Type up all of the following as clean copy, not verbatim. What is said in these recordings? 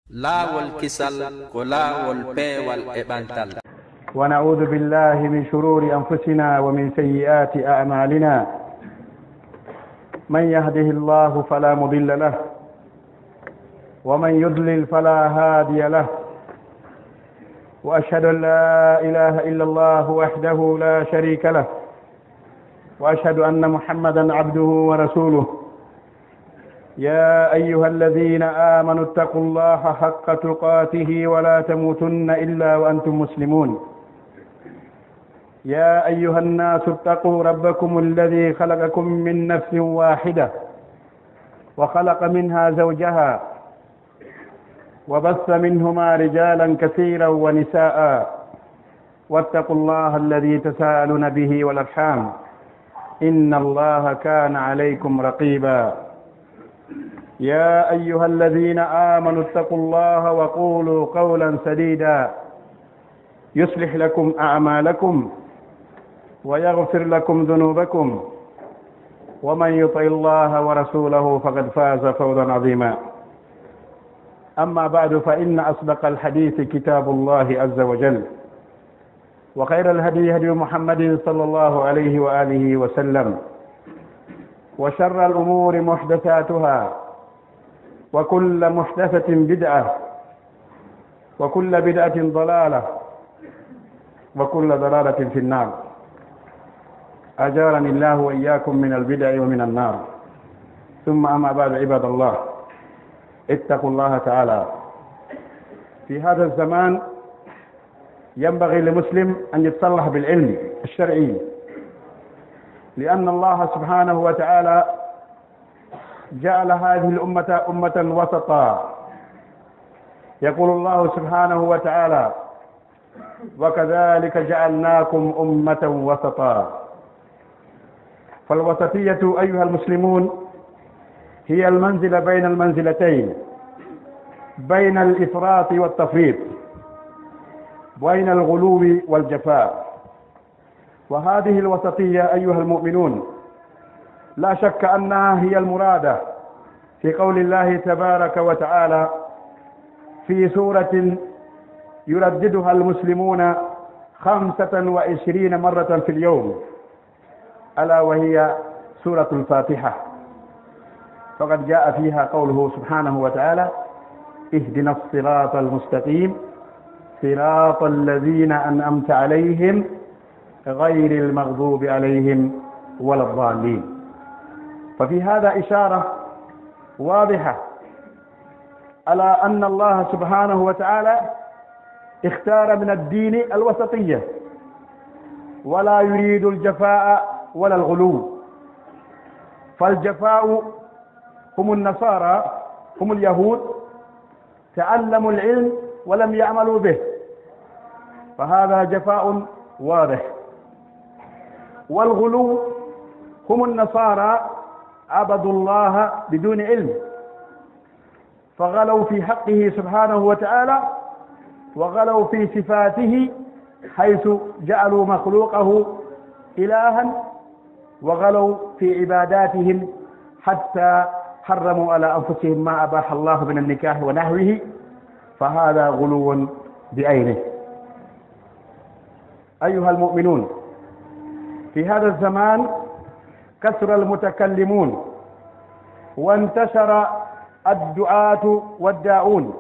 laawol kisal ko laawol peewal e ɓantal. ونعوذ بالله من شرور أنفسنا ومن سيئات أعمالنا. من يهده الله فلا مضل له ومن يضلل فلا هادي له، وأشهد أن لا إله إلا الله وحده لا شريك له، وأشهد أن محمدا عبده ورسوله. يا أيها الذين آمنوا اتقوا الله حق تقاته ولا تموتن إلا وأنتم مسلمون. يا أيها الناس اتقوا ربكم الذي خلقكم من نفس واحدة وخلق منها زوجها وبث منهما رجالا كثيرا ونساء، واتقوا الله الذي تساءلون به والأرحام إن الله كان عليكم رقيبا. يا أيها الذين آمنوا اتقوا الله وقولوا قولا سديدا يصلح لكم أعمالكم ويغفر لكم ذنوبكم، ومن يطع الله ورسوله فقد فاز فوزا عظيما. أما بعد، فإن أصدق الحديث كتاب الله عز وجل، وخير الهدي هدي محمد صلى الله عليه وآله وسلم، وشر الأمور محدثاتها، وكل محدثة بدعة، وكل بدعة ضلالة، وكل ضلالة في النار. أجارني الله وإياكم من البدع ومن النار. ثم أما بعد، عباد الله، اتقوا الله تعالى. في هذا الزمان ينبغي للمسلم أن يتصلح بالعلم الشرعي، لأن الله سبحانه وتعالى جعل هذه الأمة أمة وسطا. يقول الله سبحانه وتعالى: وكذلك جعلناكم أمة وسطا. فالوسطية أيها المسلمون هي المنزلة بين المنزلتين، بين الإفراط والتفريط، بين الغلو والجفاء. وهذه الوسطية أيها المؤمنون لا شك أنها هي المرادة في قول الله تبارك وتعالى في سورة يرددها المسلمون 25 مرة في اليوم، ألا وهي سورة الفاتحة. فقد جاء فيها قوله سبحانه وتعالى: اهدنا الصراط المستقيم صراط الذين أنعمت عليهم غير المغضوب عليهم ولا الضالين. ففي هذا إشارة واضحة على أن الله سبحانه وتعالى اختار من الدين الوسطية، ولا يريد الجفاء ولا الغلو. فالجفاء هم النصارى، هم اليهود، تعلموا العلم ولم يعملوا به، فهذا جفاء واضح. والغلو هم النصارى، عبدوا الله بدون علم، فغلوا في حقه سبحانه وتعالى، وغلوا في صفاته حيث جعلوا مخلوقه إلها، وغلوا في عباداتهم حتى حرموا على أنفسهم ما أباح الله من النكاح ونحوه، فهذا غلو بعينه. أيها المؤمنون، في هذا الزمان كثر المتكلمون، وانتشر الدعاة والداعون،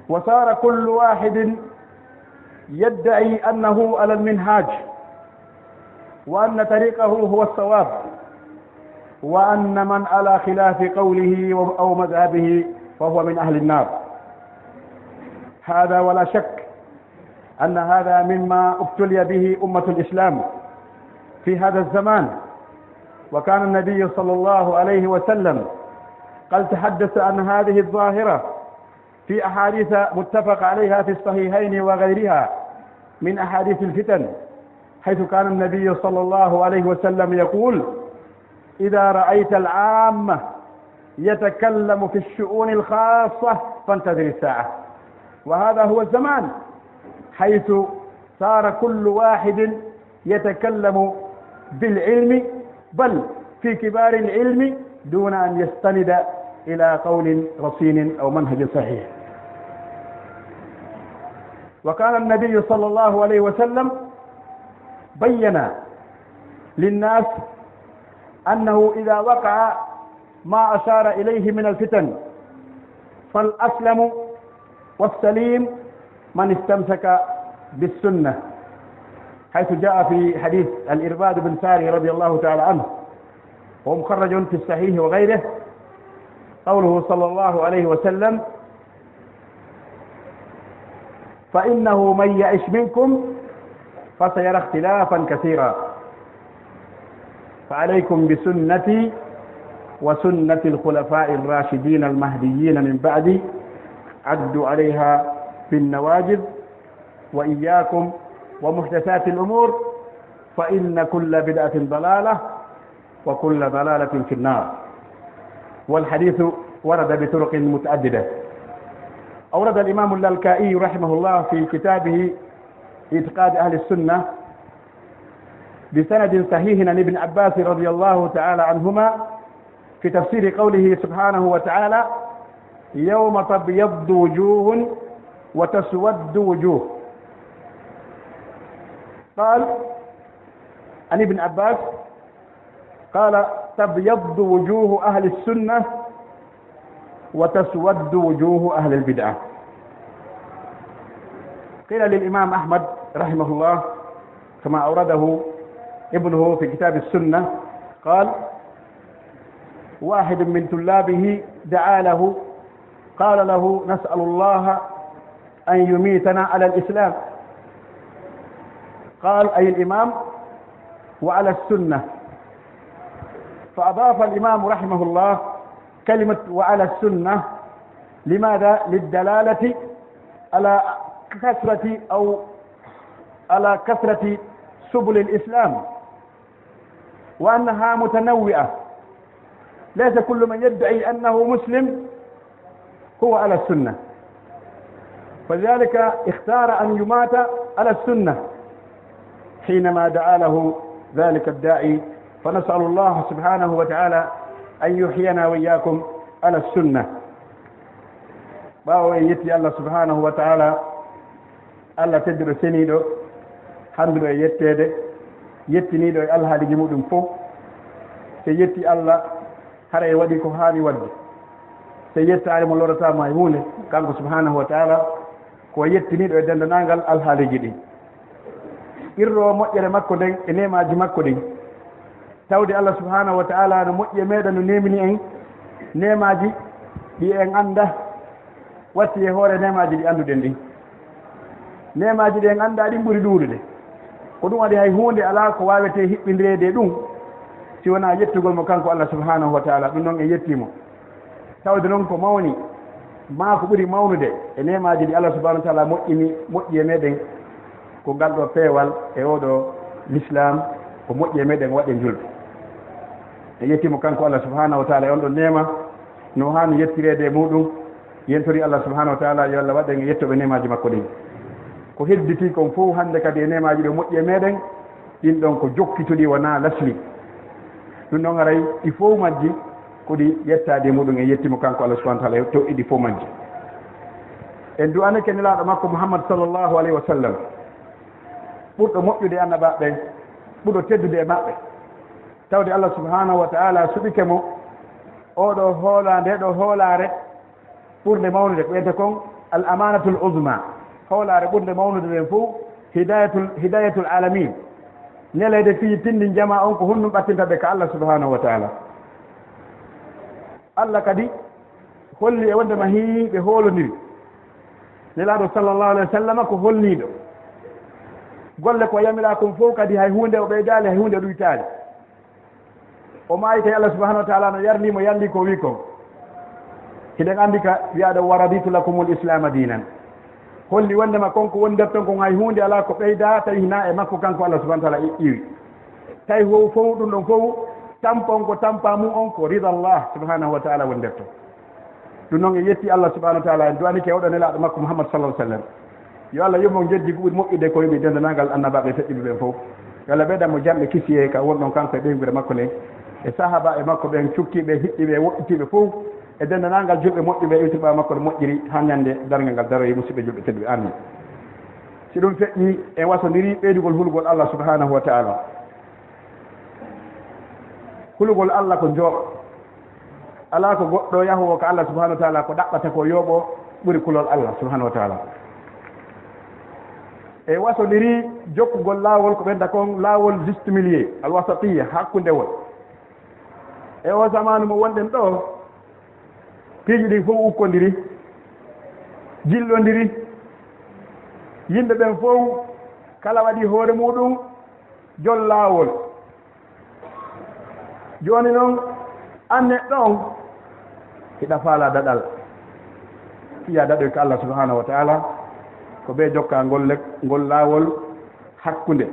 وصار كل واحد يدعي أنه على المنهاج، وأن طريقه هو الصواب، وأن من على خلاف قوله أو مذهبه فهو من أهل النار. هذا ولا شك أن هذا مما ابتلي به أمة الإسلام في هذا الزمان. وكان النبي صلى الله عليه وسلم قد تحدث عن هذه الظاهرة في أحاديث متفق عليها في الصحيحين وغيرها من أحاديث الفتن، حيث كان النبي صلى الله عليه وسلم يقول: إذا رأيت العامة يتكلم في الشؤون الخاصة فانتظر الساعة. وهذا هو الزمان، حيث صار كل واحد يتكلم بالعلم، بل في كبار العلم، دون أن يستند إلى قول رصين أو منهج صحيح. وكان النبي صلى الله عليه وسلم بين للناس أنه إذا وقع ما أشار إليه من الفتن فالأسلم والسليم من استمسك بالسنة، حيث جاء في حديث الإرباد بن ساري رضي الله تعالى عنه وهو مخرج في الصحيح وغيره، قوله صلى الله عليه وسلم: فإنه من يعش منكم فسيرى اختلافا كثيرا فعليكم بسنتي وسنة الخلفاء الراشدين المهديين من بعدي عدوا عليها بالنواجذ وإياكم ومحدثات الأمور فإن كل بدعة ضلالة وكل ضلالة في النار. والحديث ورد بطرق متعددة. أورد الإمام اللالكائي رحمه الله في كتابه اعتقاد أهل السنة بسند صحيح عن ابن عباس رضي الله تعالى عنهما في تفسير قوله سبحانه وتعالى: يوم تبيض وجوه وتسود وجوه. قال عن ابن عباس قال: تبيض وجوه أهل السنة وتسود وجوه أهل البدعة. قيل للإمام أحمد رحمه الله كما أورده ابنه في كتاب السنة، قال: واحد من طلابه دعا له قال له: نسأل الله أن يميتنا على الإسلام. قال: أي الإمام؟ وعلى السنة. فأضاف الإمام رحمه الله كلمة وعلى السنة. لماذا؟ للدلالة على كثرة سبل الإسلام وأنها متنوعة، ليس كل من يدعي أنه مسلم هو على السنة، فلذلك اختار أن يمات على السنة حينما دعا له ذلك الداعي. فنسأل الله سبحانه وتعالى أن يحيينا وإياكم على السنة. باو يتي الله سبحانه وتعالى الله تدر سنيدو حمدو يتيده يتنيدو الله دي مودum fof te yetti Allah hare wadi ko haani wadde te yettaare mo lorata ma huune kanko subhanahu wa ta'ala ko yettinido e dendanangal alhaaliji ɗi irro moƴƴere makko nden e nemaji makko ɗin tawde Allah subhanahu wa ta'ala no moƴƴe meɗen no nemini en nemaji ɗi en anda watti e hoore nemaji ɗi anduɗen ɗin. Nemaji ɗi en anda ɗin ɓuri ɗuuɗude, ko ɗum waɗi hay hunde ala ko wawete hiɓɓindirede ɗum si wona yettugol mo kanko Allah subhanahu wa ta'ala. ɗum noon en yettimo tawde noon ko mawni ma ko ɓuri mawnude e nemaji ɗi Allah subhanahu wa ta'ala moƴƴi e meɗen ko ngal ɗo peewal e oɗo l'islam, ko moƴƴi e meɗen waɗe julɓe. en yettimo kanko Allah subhanahu wa ta'ala e on ɗon nema no hani yettirede muɗum. yentori Allah subhanahu wa ta'ala yo Allah waɗen yettoɓe nemaji makko ɗin. ko hedditi kon fof hande kadi e nemaji ɗo moƴƴi e meɗen ɗin ɗon ko jokkituɗi wona lasli. ɗum ɗon aray ɗi fof majji koɗi yettade muɗum en yettimo kanko Allah subhanahu wa ta'ala to ɗi fof majji. en du'anake nelaɗo makko Muhammad sallallahu alayhi wa sallam ɓurɗo moƴƴude annabaɓe ɓen, ɓurɗo teddude e maɓɓe, tawde Allah subhanahu wa ta'ala suɓike mo oɗo hoola nde ɗo hoolare ɓurde mawnude ko wiyete kon al amanatul uzma, hoolare ɓurde mawnude nden fof hidayatul alamin, nelede fii tindin jama on ko hunnum ɓattinta ɓe ka Allah subhanahu wa ta'ala. Allah kadi holli e wondema hiiɓe hoolodiri nelaɗo sallallahu alayhi wa sallam ko holniɗo golle ko yamira kon fof kadi hay hunde o ɓeydali hay hunde ɗuytali. o maayi kay Allah subhanahu wa ta'ala no yarnimo yalli ko wi kon hiɗen andi ka wiyaɗo waraditu lakumul islama dinan, holli wondema konko wondet ton kon hay hunde ala ko ɓeyda tawi hina e makko kanko Allah subhanahu wa ta'ala iwi tawi fof ɗum ɗon fof tampon ko tampa mum on ko ridallah subhanahu wa ta'ala wondet ton. ɗum noon e yetti Allah subhanahu wa ta'ala en duwanike oɗo nelaɗo makko Muhammad sallallahu alayhi wa sallam yo Allah yomo jeddi ko ɓuri moƴƴude ko yimɓe dendanangal annabaɓe feƴƴiɓe ɓen fof. yo Allah ɓeydanmo jamɓe kisiye ka wonɗon kanko e ɓeygude makko nde e sahaba e makko ɓen cukkiɓe hiɗɗiɓe woɗɗitiɓe fof e dendanangal julɓe moƴƴuɓe iwtiba makko no moƴƴiri ha ñande dargal ngal daroye musidɓe julɓe tedduɓe amin si ɗum feƴƴi en wasodiri ɓeydugol hulgol Allah subhanahu wa ta'ala. hulgol Allah ko jooɓo ala ko goɗɗo yahowo ko Allah subhanahu wa ta'ala ko ɗaɓɓata ko yooɓo ɓuri kulol Allah subhanahu wa ta'ala. e wasodiri jokkugol laawol ko ɓenda kon laawol juste milieu alwasatiya hakkundewol e o zamanu mo wonɗen ɗo piiji ɗin fof ukkodiri jillodiri yimɓe ɓen fof kala waɗi hoore muɗum jol laawol. joni noon anne ɗon hiɗa faala daɗal fiya daɗoy ko Allah subhanahu wa ta'ala ko ɓe jokka ngol laawol hakkunde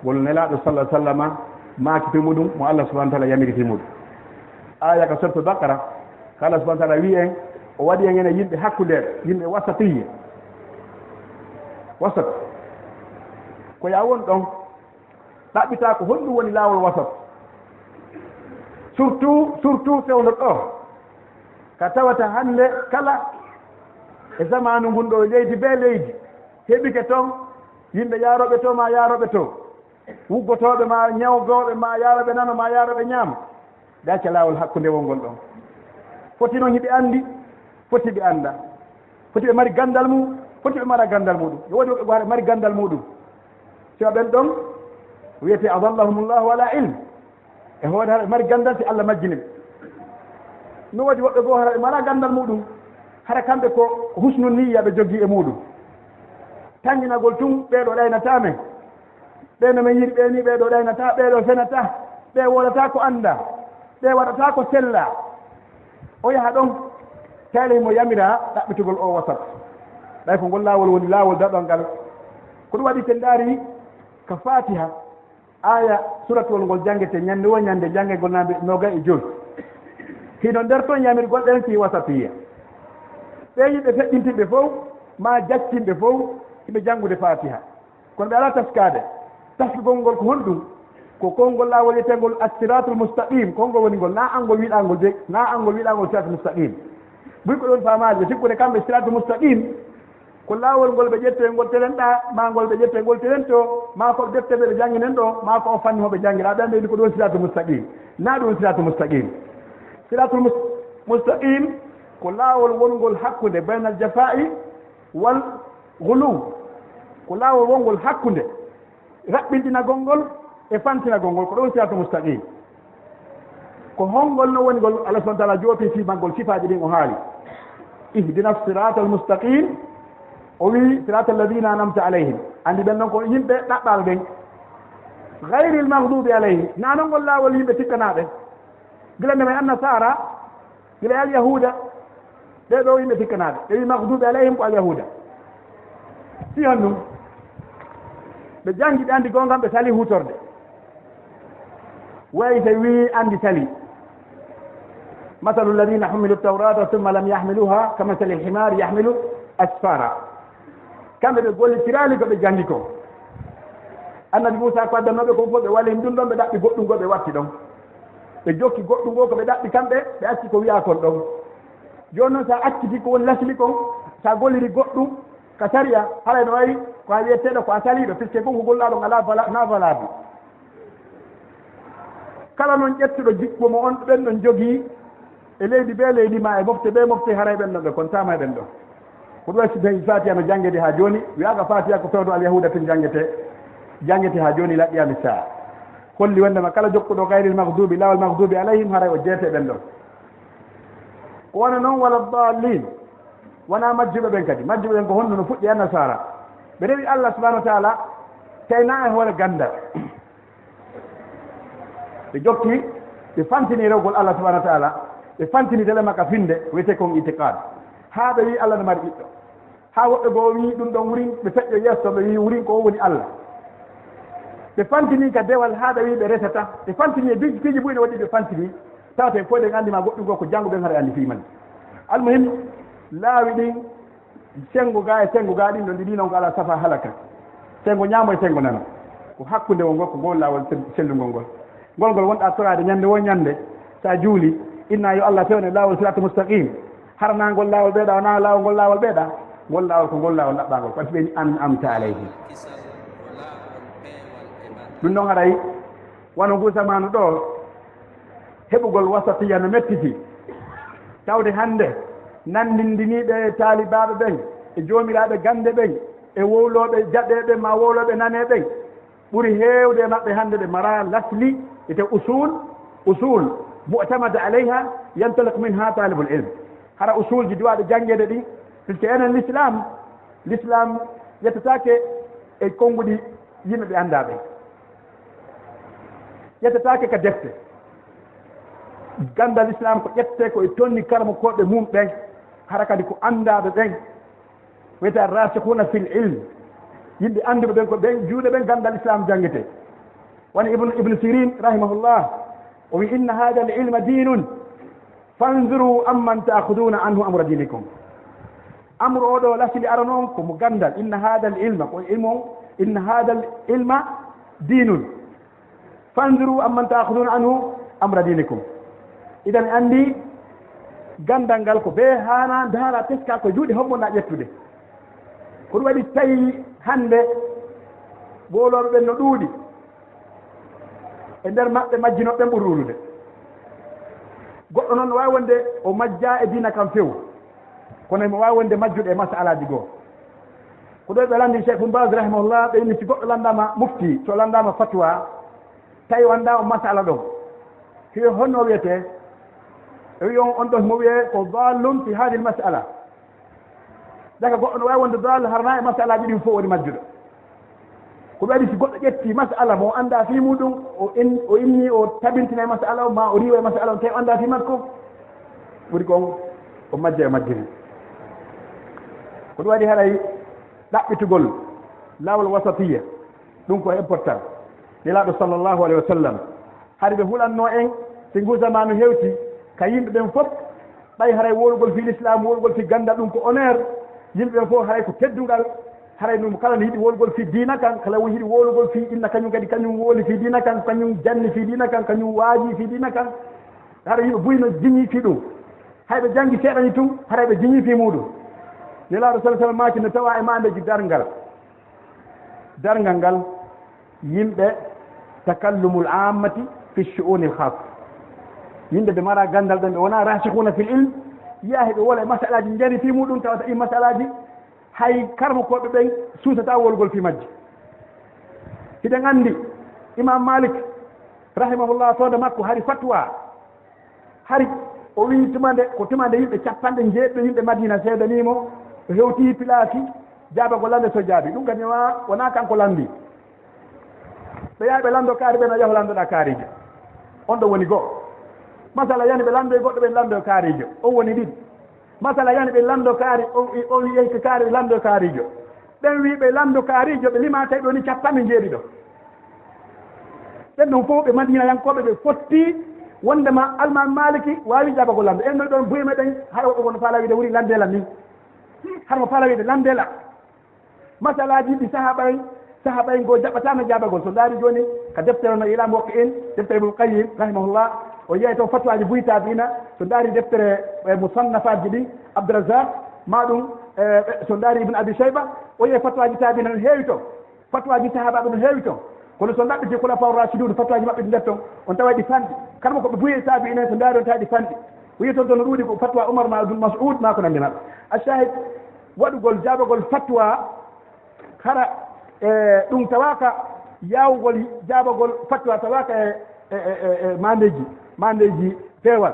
ngol nelaɗo sallah sallama maakiti muɗum mo Allah subhanahu wa ta'ala yamiriti muɗum. aya ka sorto bakara ko Allah subhanahu wa ta'ala wi en o waɗi en ene yimɓe hakkundeɓe yimɓe wasatiye wasat ko ya won ɗon ɗaɓɓita ko honɗum woni laawol wasat surtout fewno ɗo ka tawata hande kala e zamanu ngun ɗo leydi be leydi heɓike toon yimɓe yaaroɓe to ma yaaroɓe to wuggotoɓe ma ñawgoɓe ma yaaroɓe nano ma yaaroɓe ñaama dacca laawol hakkunde wongol ɗon foti noon hiɓe andi foti ɓe anda foti ɓe mari gandal mum foti ɓe mara gandal muɗum yo woodi woɓe mari gandal muɗum siwa ɓen ɗon wiyete adallahumullahu ala ilm e hoore hara ɓe mari gandal si Allah majjiniɓe no woodi woɓɓe goo hara ɓe mara gandal muɗum hara kamɓe ko husnu niyya ɓe jogii e muɗum tanginagol tun ɓeeɗo ɗaynata men ɓeeno men yiɗi ɓe ni ɓeeɗo ɗaynata ɓeeɗo fenata ɓe wodata ko anda ɓe waɗata ko sella o yaha ɗon tayle mo yamira ɗaɓɓitugol o wasat ɗay ko ngol laawol woni laawol daɗol ngal ko ɗum waɗi ten ndaari ko fatiha aya suratol ngol jangete ñande wo ñande jangegol nambe noga e joyi hino nder toon yamirgol ɗen fi wasatiya ɓe yimɓe feƴƴintinɓe fof ma jaccinɓe fof hiɓe janngude fatiha kono ɓe ala taskade taskugol ngol ko honɗum ko konngol laawol wiyetengol assiratul mustaqim konngol woni ngol na angol wiɗangol de na angol wiɗangol siratul mustaqim ɓuri ko ɗon famaji ɓe sikkude kamɓe siratul mustaqim ko laawol ngol ɓe ƴette ngol telenɗa ma ngol ɓe ƴette ngol telen to ma ko defteɓe ɓe jannginen ɗo ma ko o fanni hoɓe janngira ɓen ɓe ko ɗon siratul mustaqim na ɗum siratul mustaqim siratul mustaqim ko laawol wongol hakkunde baynal jafa'i wal ghulu ko laawol wongol hakkunde raɓɓintinagol ngol e fantinagol ngol ko ɗon siratul mustaqim ko hongol no woni ngol Allah subhanahu wa ta'ala joopi fimangol sifaji ɗin o haali ihdina siratal mustaqim o wi sirata alladina anamta alayhim andi ɓen noon ko yimɓe ɗaɓɓal ɓen gayril mahdubi alayhim nanon ngol laawol yimɓe tikkanaɓe gila nde may annasara gila e alyahuda ɓe ɗo yimɓe tikkanaɓe ɓe wi mahdubi alayhim ko alyahuda si hon ɗum ɓe jangi ɓe andi gongam ɓe sali hutorde wayi so wi andi sali mathalu alladina humilu tawrata thumma lam yahmiluha kamathali lhimar yahmilu asfara kamɓe ɓe gollitirali ko ɓe jangi ko annabi moussa ko addannoɓe ko fof ɓe walin ɗum ɗon ɓe ɗaɓɓi goɗɗum go ɓe watti ɗon ɓe jokki goɗɗum go ko ɓe ɗaɓɓi kamɓe ɓe acci ko wiya kon ɗon joni noon sa acciti ko woni lasli kon sa golliri goɗɗum ka saria haray no wayi ko a wiyeteɗo ko a saliɗo puisque fof ko gollaɗon ala na valable kala noon ƴettuɗo jikku mo on ɓen ɗon jogii e leydi ɓe leydi ma e mofte ɓe mofte haray ɓen ɗon ɓe kontama e ɓen ɗon ko ɗum waɗi fatiha no jangede ha joni wiyaga fatiha ko fewdo alyahuda ten jangete ha joni laƴƴiyami saa holli wondema kala jokkuɗo gayril mahdubi lawol mahdubi alayhim haray o jeete ɓen ɗon ko wona noon wala dallin wona majjuɓe ɓen kadi majjuɓe ɓen ko honno no fuɗɗi annasara ɓe rewi Allah subhanahu wa ta'ala tayna e hoore gandal ɓe jokki ɓe fantini rewgol Allah subhanahu wa ta'ala ɓe fantini tele makka finde wiyete kon itiqad ha ɓe wi Allah ne mari ɓiɗɗo ha woɓɓe goo wi ɗum ɗon wurin ɓe feƴƴo yesso ɓe wi wurin ko o woni Allah ɓe fantini ka dewal ha ɓe wi ɓe resata ɓe fantini e piiji ɓuyɗe waɗi ɓe fantini tawate fof ɗen andima goɗɗum goo ko janngo ɓen haɗa andi fiman almuhim laawi ɗin sengo ga e sengo ga ɗin ɗon ɗiɗi noon ko ala safa halaka sengo ñaamo e sengo nano ko hakkunde won ngol ko ngol laawol sellugol ngol ngol wonɗa torade ñande wo ñande sa juuli inna yo Allah fewne laawol sirata mustaqim har na ngol laawol ɓeeɗa wona laawol ngol laawol ɓeeɗa ngol laawol ko ngol laawol laɓɓangol par ce que ɓeni an amta alayhi ɗum noon haɗay wono ngu zamanu ɗo heɓugol wasatiya no mettiti tawde hannde nandindiniɓe taalibaɓe ɓen e joomiraɓe gande ɓen e wowloɓe jaɗeɓe ma wowloɓe naneɓen ɓuri heewde e maɓɓe hannde ɓe mara lasli ete usul mu'tamada aleyha yantalik min ha talibul ilm hara usul ji duwaɗe janggede ɗi puisque enen l'islam yettatake e konnguɗi yimɓe ɓe anndaɓe yettatake ka defte gandal islam ko ƴette ko e tonni karmo koɓe mum ɓen hara kadi ko anndaɓe ɓen wiyete rasikuna fil ilm yimɓe anduɓe ɓen ko ɓen juuɗe ɓen gandal islam jangguete woni ibnu sirin rahimahullah o wi inna hada al ilma dinun fanzuru amman takhuduna anhu amra dinikum amru oɗo lasili ara noon komo gandal inna hada al ilma ko ilmu inna hada al ilma dinun fanzuru amman takhuduna anhu amra dinikum idan andi gandal ngal ko ɓe hana daara teska ko juuɗe hommoɗa ƴettude ko ɗum waɗi tawi hande woloɓe ɓen no ɗuuɗi e nder maɓɓe majjinoɓe ɓen ɓuri rulude goɗɗo noon no wawi wonde o majja e dina kam few kono mo wawi wonde majjuɗe e masalaji goo ko ɗo ɓe landi cheikh Baz rahimahullah ɓe inni si goɗɗo landama mufti so landama fatwa tawi wanda o masala ɗon hiyo honno wiyete wi on ɗon mo wiye ko dallum fi hadi l masala daga goɗɗo no wawi wonde dal harna e masalaji ɗin fof woni majjuɗo ko waɗi si goɗɗo ƴetti masala mo anda fi muɗum o inni o tabintina e masala o ma o riwa e masala o tawi o anda fi makko ɓuri kon o majja e majjiri ko ɗum waɗi haɗay ɗaɓɓitugol lawol wasatiya ɗum ko important nelaɗo sallllahu alayhi wa sallam haɗa ɓe hulanno en si ngu zamanu hewti ka yimɓe ɓen fof ɓay haray wolugol fi l'islam wolugol fi ganda ɗum ko honneur yimɓe ɓen fof haray ko teddugal haray ɗum kala no yiɗi wolugol fi dina kan kala yiɗi wolugol fi inna kañum kadi kañum wooli fi dina kan kañum janni fi dina kan kañum waaji fi dina kan haɗa yimɓe buyno jiñi fi ɗum hayɓe janggi seeɗani tum haray ɓe jiñi fi muɗum nelaɗo sala sallam maki no tawa e mandeji dargal ngal yimɓe takallumul ammati fi shu'unil khas yimɓe ɓe mara gandal ɗon ɓe wona rasikuna fil ilm yahi ɓe wola e masalaji jari fi muɗum tawata ɗi masalaji hay karmo koɓe ɓen suusata wolgol fi majji hiɗen andi imam malik rahimahullah soda makko hari fatwa hari o wi tumande yimɓe capanɗe jeeɗɗo yimɓe madina seedanimo o hewti pilaki jaabago lande so jaabi ɗum kadi wona kanko landi ɓe yaha ɓe lando kaari ɓe no yaho landoɗa kaarijo on ɗo woni goho masala yani ɓe lando e goɗɗo ɓe lando kaarijo on woni ɗiɗi masala yani ɓe lando kaari on wi ko kaari lando kaarijo ɓen wi ɓe lando kaarijo ɓe lima tawi ɗoni capanɗe jeeɗiɗo ɓen ɗon fof ɓe madinayankoɓe ɓe fotti wondema alman maliki wawi jabago lando en ɗon buye meɗen haɗa woɓɓe gono faala wiide wuri landela min haɗa mo faala wiide landela masalaji ɗi sahaba en go jaɓatano jabagol so daari joni ka deftere no ila mokka en deftere ibnu qayyim rahimahullah o yeey to fatwaji buyta dina so daari deftere musannafaji ɗi abdourazak maɗum so daari ibne abi cheyba o yeey fatwaji tabina no heewi to fatwaji sahabaɓe no heewi to kono so ɗaɓɓiti khulafa rachidun fatwaji maɓɓe ɗi nder ton on tawa ɗi fanɗi kala koɓe buye tabi inen so daari on tawi ɗi fanɗi o yi toon toon ɗuuɗi ko fatwa oumar ma abdoul mas'oud ma ko nandi maɓɓe a shahid waɗugol jabagol fatwa hara ɗum tawaka yawgol jabagol fatwa tawaka e mandeji peewal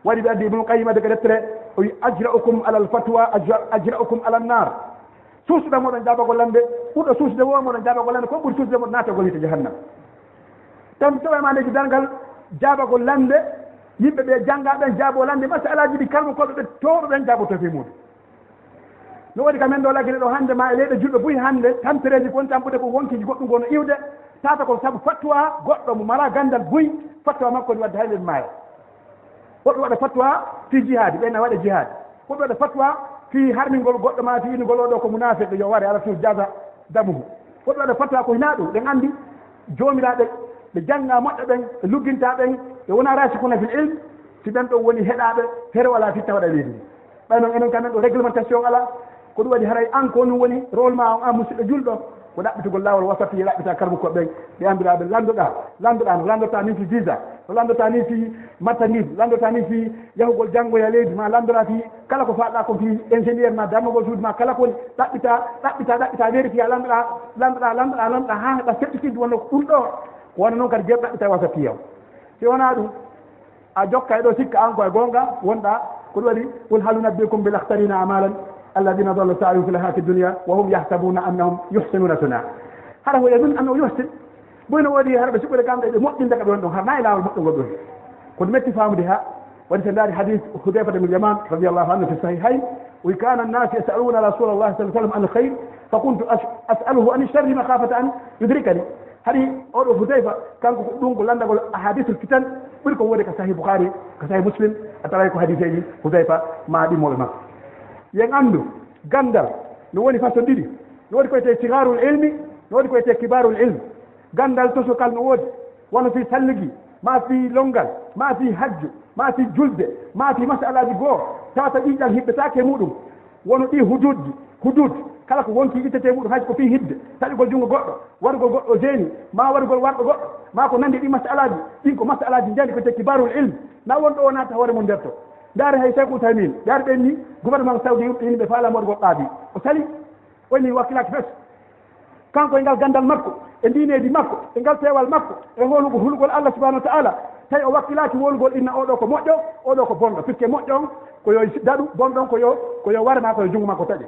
waɗi ɓe addi ibnu qayyim adde ko deftere o wi ajra'ukum ala al fatwa ajra'ukum ala an nar suusuɗa moɗon jabagol lande ɓurɗo suusude wo moɗon jabagol lande ko ɓuri suusude moɗon natagol yite jahannam tan tawa mandeji dargal jabagol lande yimɓe ɓe janggaɓen jaabo lande masalaji ɗi kalmo koɓe ɓe towɗo ɓen jaboto fi muɗum no waɗi ka men ɗo lagine ɗo hande ma e leyɗe julɓe buyi hande tampereji gon tampude ko wonkiji goɗɗum gono iwde tata ko saabu fatwa goɗɗo mo mara gandal buyi fatwa makko ni wadde hayɗen maaya woɓɓe waɗa fatwa fi jihadi ɓenna waɗa jihadi woɓɓe waɗa fatwa fi harmingol goɗɗo ma fi inugol oɗo ko munafiqe yo ware ala tur jaza damuhu woɓɓe waɗa fatwa ko hina ɗum ɗen andi jomiraɓe ɓe jangga moƴƴo ɓen ɓe lugginta ɓen ɓe wona rasikuna fil ilm si ɓen ɗo woni heɗaɓe here wala fitta waɗa leydi ɓay noon enen kamen ɗo réglementation ala ko ɗum waɗi haray an ko ɗum woni rôle ma on an musidɗo julɗo ko ɗaɓɓitugol lawol wasati ɗaɓɓita karbu koɓɓen ɓe anndiraaɓe landoɗa no landota ni fi visa no landota ni fi mattanide landota ni fi yahugol janngoya leydi ma landora fi kala ko faɗɗa ko fi ingénieur ma dammagol suudu ma kala koni ɗaɓɓita vérifié landoɗa ha heɓa certifique wonno ko ɗum ɗo wona noon kadi jeeɓ ɗaɓɓita wasati yaw si wona ɗum a jokka e ɗo sikka an koye gonga wonɗa ko ɗum waɗi qul hal nunabbiukum bil akhtarina amalan alladina dalla sa'yuhum fil hayati dunya wa hum yahsabuna annahum yuhsinuna sun'a hara ho yadun annahu yuhsin boyno wodi harɓe suɓɓude kamɓe ɓe moƴƴinde ka ɗon ɗon har nayi lawol moƴƴugol ɗon kono metti famude ha waɗi so ndaari hadith hudayfata min yaman radiallahu anhu fi sahihayn wi kana annasu yasaluna rasulallahi sa sallam an khayr fa kuntu as'aluhu an sharri makhafata an yudrikani haɗi oɗo hudayfa kanko ko ɗum ko landagol ahadithul fitan ɓuri ko woni ka sahih boukhari ka sahih muslim a taway ko hadith eji hudayfa ma ɗimoɓe makko yen anndu gandal no woni façon ɗiɗi no wodi koyete sigarul ilmi no wodi koyete kibarul ilmi gandal tosokal no woodi wono fi salligi ma fi longal ma fi hajju ma fi julde ma fi masalaji goo tawata ɗiƴal hiɓɓetake muɗum wono ɗi hudud kala ko wonki ittete muɗum hayso ko fi hidde taƴugol junngo goɗɗo wargol goɗɗo jeeni ma wargol warɗo goɗɗo ma ko nandi ɗi masalaji ɗin ko masalaji jandi koyete kibarul ilmi na wonɗo o naata hoore mum nder to ndaare hay Cheikh Ousaymin ndaare ɓen ni gouvernement saudi yimɓe faalamoɗo go qaabi o sali woni wakkilaki fes kanko e ngal gandal makko e ndineedi makko e ngal peewal makko e holugo hulgol Allah subahanahu wa ta'ala tawi o wakkilaki wolugol inna oɗo ko moƴƴo oɗo ko bonɗo puisque moƴƴo on koyo daɗu bonɗon koyo warma koyo jungo makko taƴe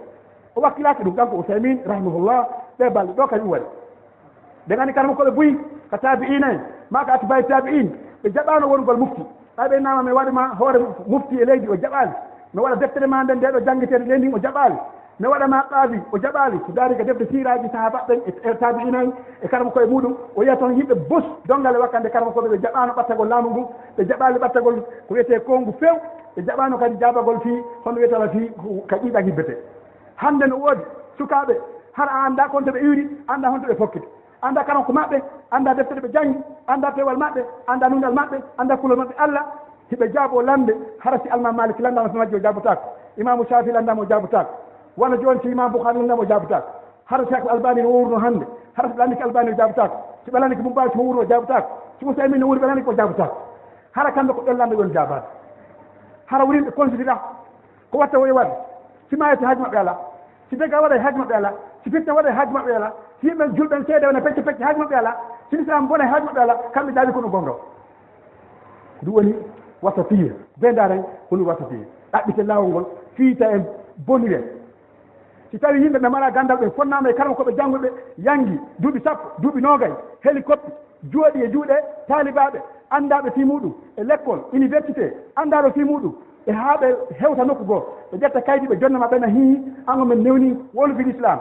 o wakkilaki ɗum kanko Ousaymin rahimahullah ɓe balɗe ɗo kañum waɗi ɓe gandi kanama koɓe buyi ka tabi'ina en ma ka atba'i tabi'in ɓe jaɓano wonugol mufti ɓe nama mi waɗima hoore mufti e leydi o jaɓali mi waɗa deftere ma nden nde ɗo janggueteɗe leydi o jaɓali mi waɗama qaabi o jaɓali so daari ko defte siraji sahaba ɓen e tabi'inayi e karama koye muɗum o yiya toon yimɓe bos dongal e wakkande karama koɓe ɓe jaɓano ɓattagol laamu ngu ɓe jaɓali ɓattagol ko wiyete kongu few ɓe jaɓano kadi jabagol fi hono wiyetala fi ka ƴiiɗa hibbete hande no woodi sukaɓe har a anda konto ɓe iwri anda honto ɓe fokkiti anda karam ko maɓɓe anda deftere ɓe jangi anda pewal maɓɓe anda nungal maɓɓe anda kulol maɓɓe Allah hiɓe jaabo lande hara si almam Malik landama so majji o jabotako imamu Shafi landama o jabotako wona joni si imam Bukhari landama o jabotako hara Cheikh Albani no wurno hande hara so landiki Albani o jabotako si ɓe landiki Moubarak mo wurno o jabotako si Ousaymin no wuri ɓe landiki o jabotako hara kamɓe ko ɗon lande woni jabade hara wurinɓe considéra ko watta woye waɗe si mayete haji maɓɓe ala si dega waɗa haji maɓɓe ala si fitta waɗa haji maɓɓe ala si yimɓe julɓen seede wona pecce pecce haji maɓɓe ala si l'islam bone haji maɓɓe ala kamɓe daawi ko ɗum gonɗo ɗum woni wasatiya bendaren honi wasatiya ɗaɓɓite lawol ngol fiita en bonire si tawi yimɓe ɓe mala gandal ɓe fonnama e karama koɓe janggoɓe yangi duuɓi sappo duuɓi nogay hélicopte jooɗi e juuɗe talibaɓe andaɓe fi muɗum e l'école université andaɗo fi muɗum e ha ɓe hewta nokku goo ɓe ƴetta kaydi ɓe jonnama ɓena hi an men newni wolu fi l'islam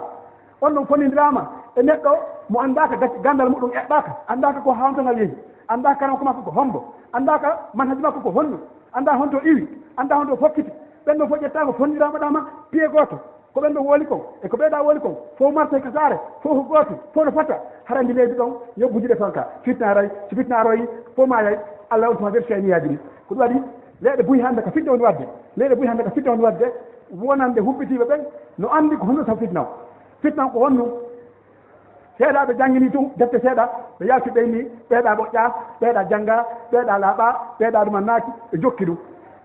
on ɗum fonindirama e neɗɗo mo andaka gandal muɗum eɓɓaka andaka ko hawntongal yeehi andaka karama ko makko ko hombo andaka manhaji makko ko honno anda honto iwi anda honto fokkiti ɓen ɗo fof ƴettako fondirama ɗama pied goto ko ɓen ɗo wooli kon e ko ɓeeɗa wooli kon fof marché ka saare fof goto fof no fota harandi leydi ɗon yobbujiɗe toon ka fitna ray so fitna aroyi fof ma yay Allah on tuma verséniyaji ɗi ko ɗum waɗi leyɗe buyi hande ka fitna woni wadde leyɗe buyi hande ka fitna woni wadde wonande huɓɓitiɓe ɓen no andi ko honno taw fitna ko honno seeɗa ɓe jangini tum defte seeɗa ɓe yalti ɓeyni ɓeeɗa ɓoƴƴa ɓeeɗa jangga ɓeeɗa laaɓa ɓeeɗa ɗuma naaki ɓe jokki ɗum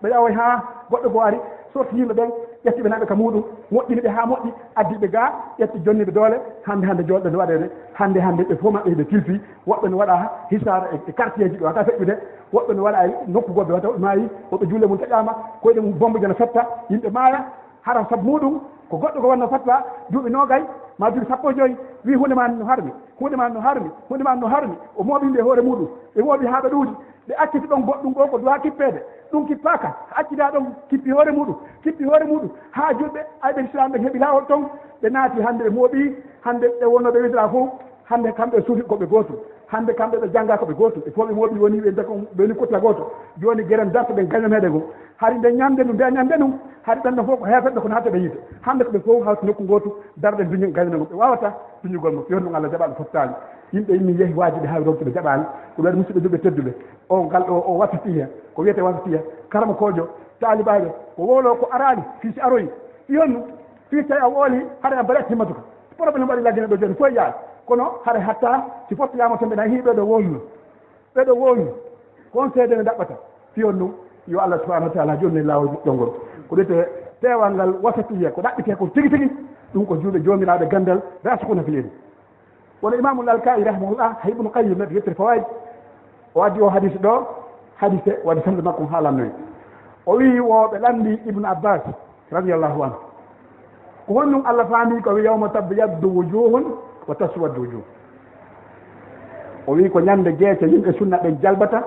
ɓe yawoy ha goɗɗo go ari sorti yimɓe ɓen ƴetti ɓe naɓe ka muɗum moƴƴini ɓe ha moƴƴi addiɓe ga ƴetti jonniɓe doole hande jolɗe no waɗede hande ɓe fof maɓɓe ɓe tilfi woɓɓe no waɗa hisare e quartier ji ɗo hata feƴƴude woɓɓe no waɗa nokku goɓɓe wata maayi woɓɓe juule mum taƴama koyɗe mum bombe jana fetta yimɓe maaya hara sabu muɗum ko goɗɗo ko wonno fatwa duuɓi nogay ma duuɓi sappo joyi wi hunde ma no harmi o mooɓi yimɓe hoore muɗum ɓe mooɓi ha ɓe ɗuuɗi ɓe acciti ɗon goɗɗum ɗo ko duha kippede ɗum kippaka accida ɗon kippi hoore muɗum ha julɓe ayɓe islam ɓe heeɓi lawol ton ɓe naati hande ɓe mooɓi hande ɓe wonnoɓe wisra fof hande kamɓe suufi koɓe goto hande kamɓe ɓe jangga koɓe goto e fof ɓe moɓi woni ɓe dako ɓeni kutta goto joni gueɗen darto ɓe gaña meɗe go hari nde ñamde ɗum nde ñamde ɗum hari ɓenɗo fof ko heefeɓe kono hatta ɓe yiide hande koɓe fof hawti nokku goto darɗe duñi gañana ɗum ɓe wawata duñugol mo yon ɗum Allah jaɓaɓe foftali yimɓe immi yeehi waajiɓe hawi rontuɓe jaɓani ko waɗi musidɓe juɓe tedduɓe o ngal o wasatiya ko wiyete wasatiya karama kojo taalibaɓe ko wolo ko arani fiisi aroyi yonnu fi tawi a wooli haɗa a mbaɗa timmatuka probléme waɗi laggine ɗo joni fof yaha kono haɗa hatta si fottiyama to mbeɗa hi ɓeɗo wownu conseil de ne ɗaɓɓata fiyon ɗum yo Allah subahanahu wa taala jonni lawol ɗongol ko ɗete pewal ngal wasatiya ko ɗaɓɓite ko tigui tigui ɗum ko juuɗe jomiraɓe gandal rasikuna fileɗi wono imamul alkai rahimahullah ha ibnu qayyim neɗɗo yettere fawaid o addi o hadise ɗo hadise waɗi sembe makko haalannoyi o wi woɓe landi ibnu abbas radiallahu anhu ko honɗum Allah faami ko wi yawma tabyaddu wujuhun wa taswaddu wujuh o wi ko ñande gueece yimɓe sunna ɓen jalbata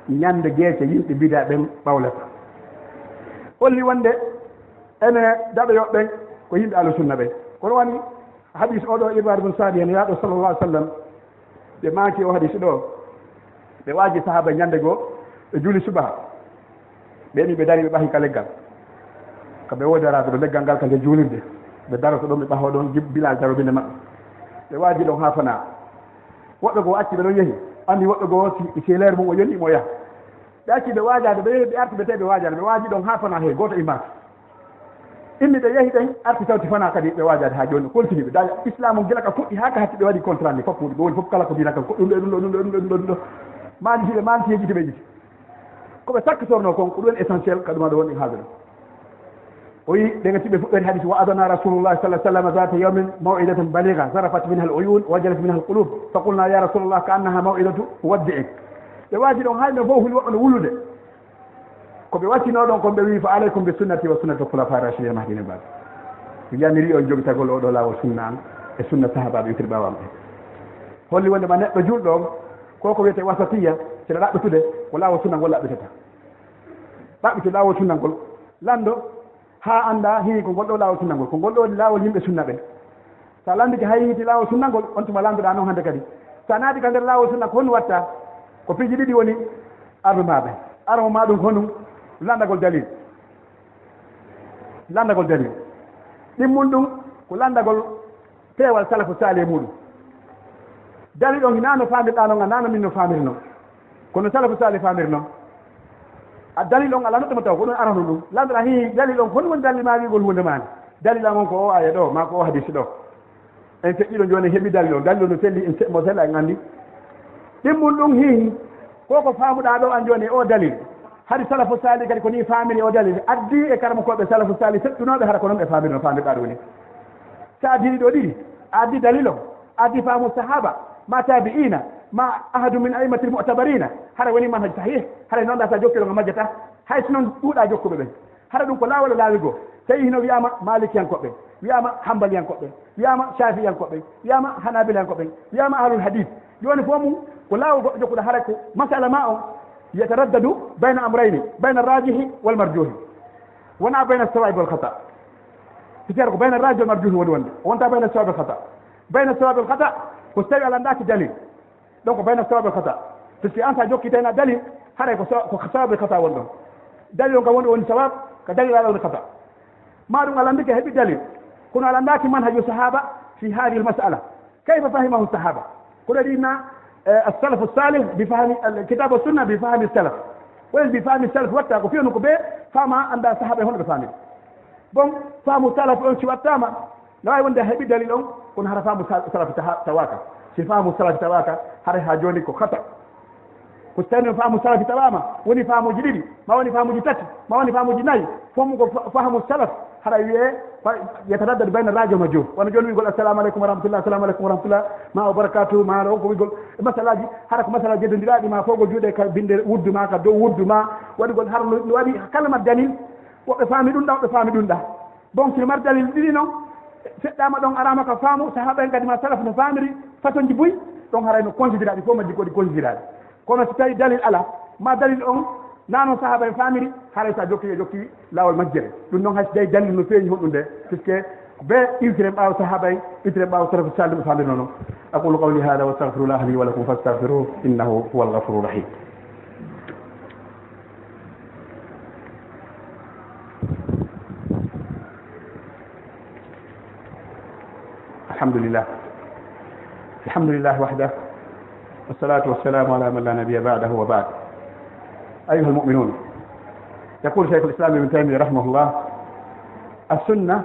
ñande gueece yimɓe bida ɓen ɓawlata holli wonde ene daɓeyoɓe ɓen ko yimɓe ahlu sunna ɓen kono woni hadis oɗo ibad bun sadi hen yaaɗo sallallah alih sallam ɓe maki o hadis ɗo ɓe waaji sahaba ñande goo ɓe juuli subaha ɓeni ɓe dari ɓe ɓahi ka leggal kamɓe wodaraɓe ɗo leggal ngal ka nde juulirde ɓe daroto ɗon ɓe ɓaho ɗon bilal darobinde maɓɓe ɓe waaji ɗon ha fana woɓɓe goo acci ɓe ɗon yeehi andi woɓɓe goo si leere mum o yonimo yaha ɓe acci ɓe waajade ɓe yeehi ɓe arti ɓe te ɓe waajade ɓe waaji ɗon ha fana he goto imaki immi ɓe yeehi ɗen arti tawti fana kadi ɓe waajade ha joni continue ɓe da islamu gila ka fuɗɗi ha ka hatti ɓe waɗi contrat ni fof muɗi ɓe woni fof kala ko dina kan ko ɗum ɗo ɗum ɗo ɗum ɗo ɗum ɗo ɗum ɗo manitiɓe maniti e ƴiti ɓe ƴiti koɓe sakkitorno kon ko ɗum essentiel ka ɗuma ɗo woni haalde ɗo o wi ɗen tiɓe fuɗɗori hadis wa adana rasulullah sallah sallam zata yawmin mawidatan baliga zarafat minha al uyun wajalat minha al qulub fa qulna ya rasulullah ka annaha mawidatu waddi'ik ɓe waaji ɗon hayɓe fof huli woɓɓe no wulude koɓe wattino ɗon kon ɓe wi fa aleykum bi sunnati wa sunnati khulafa rashidin mahdina ba'd yiyanniri on jogitagol oɗo laawol sunna an e sunna sahabaɓe witir ɓawam ɓe holli wonde ma neɗɗo julɗo on koko wiyete wasatiya seɗa ɗaɓɓitude ko laawol sunna ngol ɗaɓɓitata ɗaɓɓite laawol sunna ngol lando ha anda hii ko golɗo laawol sunna ngol ko golɗo laawol yimɓe sunna ɓen sa landike hay yiiti laawol sunna ngol on tuma landuɗa noon hannde kadi sa naati ka nder laawol sunna ko honnu watta ko piiji ɗiɗi woni ardumaɓe armo ma ɗum honum landagol dalil ɗimmum ɗum ko landagol peewal salafu saali e muɗum dalil on nano famirɗa noon a nano min no famiri noon kono salafu saali famiri noon a dalil on ala noɗɗoma taw ko ɗum arano ɗum landuɗa hi dalil on hono woni dalil ma wigol hunde mani dalil am on ko o aya ɗo ma ko o hadisi ɗo en feƴƴiɗo joni heeɓi dalil on dalil on no selli mo sella en andi ɗimmum ɗum hi koko famuɗa ɗo an joni o dalil hadi salafu sali kadi ko ni famiri o dalil addi e karama koɓe salafu sali feƴƴunoɓe hara ko noon ɓe famirno famirɗa ɗo ni sa addini ɗo ɗiɗi a addi dalil on addi faamu sahaba ma tabi'ina ma ahadu min aimati lmu'tabarina hara woni manhaj sahih hara noon ɗa sa jokki ɗo ngo majjata hay so noon ɗuuɗa jokkuɓe ɓen hara ɗum ko laawol laawigo tawi hino wiyama malikiyankoɓe wiyama hambaliyankoɓe wiyama shafiyankoɓe wiyama hanabilayankoɓe wiyama ahlul hadith joni fo mum ko laawol goɗɗo jokkuɗo hara ko masala ma o yataraddadu bayna amrayni bayna rajihi wal marjuhi wona bayna sawabi wal khata fitere ko bayna raji wal marjuhi woni wonde wonta bayna sawabi wal khata bayna sawabi wal khata ko so tawi ala ndaki dalil donc bayna sawabi wal khata so si an sa jokkitayna dalil haɗa ko sawabi wal khata woni ɗon dalil on kam woni sawab ko dalil ala woni khata ma ɗum alandike heeɓi dalil kono alandaki manhaju sahaba fi hadihi l masala kayfa fahimahu sahaba ko ɗaɗina السلف الصالح بفهم الكتاب والسنه بفهم السلف وين بفهم السلف وقتا ko fiyon ko be fama anda sahaba hon be fami bon famu salaf on ci wattama lawai wonde hebi dalil on kon hara famu salaf tawaka si famu salaf tawaka hara ha joni ko khata ko tani famu salaf tawama woni famu jididi ma woni famu jitati ma woni famu jinayi fomu ko famu salaf hara wiye yataraddad bayna radio majur wana joni wigol assalamu aleykum wa rahmatullah assalamu aleykum wa rahmatullah ma o barakatuh ma ɗo ko wigol masalaji hara ko masala jeddodiraɗi ma fogol juuɗe ka binde wuddu ma ka dow wuddu ma waɗigol har no waɗi kala mat dalil woɓɓe faami ɗum ɗa woɓɓe faami ɗum ɗa donc si mar dalil ɗiɗi noon seɗɗama ɗon arama ka faamu sahaba en kadi ma salaf no famiri façon ji buy ɗon haray no considéraɗi fof majji koɗi considéraɗi kono so tawi dalil ala ma dalil on nano sahaba en famiri haray sa jokki lawol majjere ɗum noon hay so tawi dalil no feeñi honɗum nde puisque be iwtire ɓaaw sahabay iwtire ɓaaw salafu salih ɓe famde noon aqulu qawli hada wa astaghfirullah li wa lakum fastaghfiruhu innahu huwa alghafuru rahim. الحمد لله وحده والصلاة والسلام على من لا نبي بعده وبعد. أيها المؤمنون، يقول شيخ الإسلام ابن تيمية رحمه الله: السنة